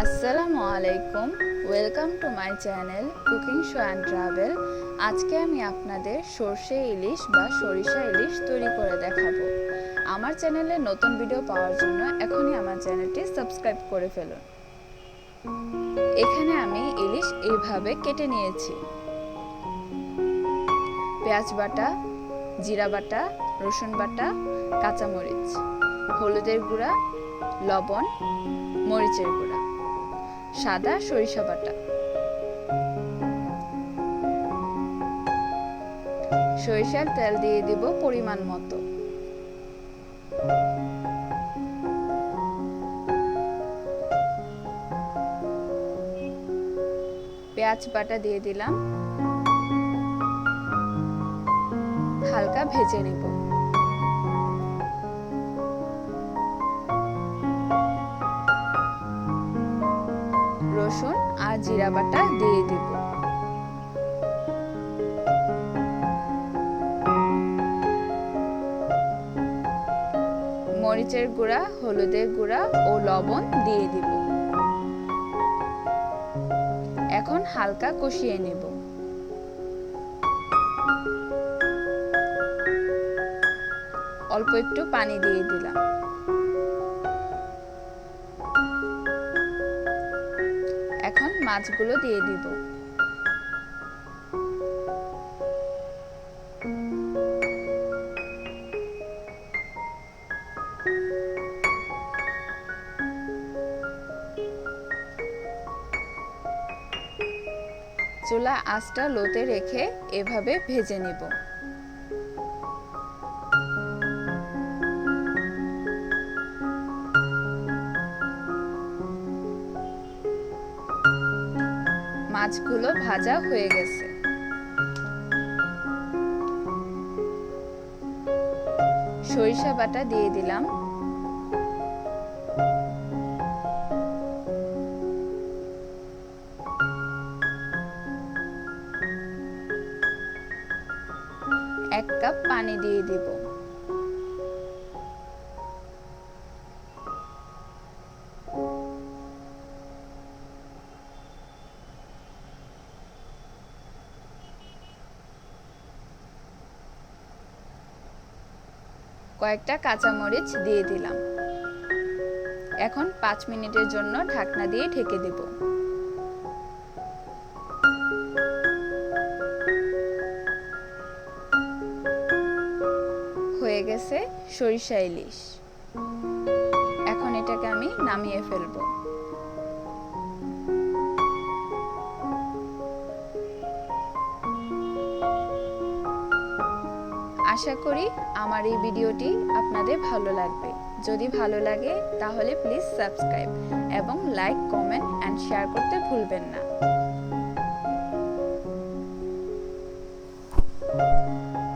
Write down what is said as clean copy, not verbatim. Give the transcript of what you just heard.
আসসালামু আলাইকুম, welcome to my channel cooking show and travel. আজকে আমি আপনাদের সরষে ইলিশ বা সরিষা ইলিশ তৈরি করে দেখাবো। আমার চ্যানেলে নতুন ভিডিও পাওয়ার জন্য এখনই আমার চ্যানেলটি সাবস্ক্রাইব করে ফেলুন। এখানে আমি ইলিশ এইভাবে কেটে নিয়েছি। পেঁয়াজ বাটা, জিরা বাটা, রসুন বাটা, কাঁচামরিচ, হলুদের গুঁড়া, লবণ, মরিচের গুঁড়া, সাদা সরিষা বাটা। সরিষার তেল দিয়ে দিব পরিমাণ মতো। পেঁয়াজ বাটা দিয়ে দিলাম, হালকা ভেজে নেব। রসুন আর জিরা বাটা দিয়ে দিব। মরিচের গুঁড়া, হলুদের গুঁড়া ও লবণ দিয়ে দিব। এখন হালকা কষিয়ে নেব। অল্প একটু পানি দিয়ে দিলাম। এখন মাছগুলো দিয়ে দিব। চুলা আঁচটা লোতে রেখে এভাবে ভেজে নেব। মাছগুলো ভাজা হয়ে গেছে। সরিষা বাটা দিয়ে দিলাম। এক কাপ পানি দিয়ে দিব। কয়েকটা কাঁচামরিচ দিয়ে দিলাম। এখন 5 মিনিটের জন্য ঢাকনা দিয়ে ঢেকে দেব। হয়ে গেছে সরিষা ইলিশ। এখন এটাকে আমি নামিয়ে ফেলবো। আশা করি আমার এই ভিডিওটি আপনাদের ভালো লাগবে। যদি ভালো লাগে তাহলে প্লিজ সাবস্ক্রাইব এবং লাইক, কমেন্ট এন্ড শেয়ার করতে ভুলবেন না।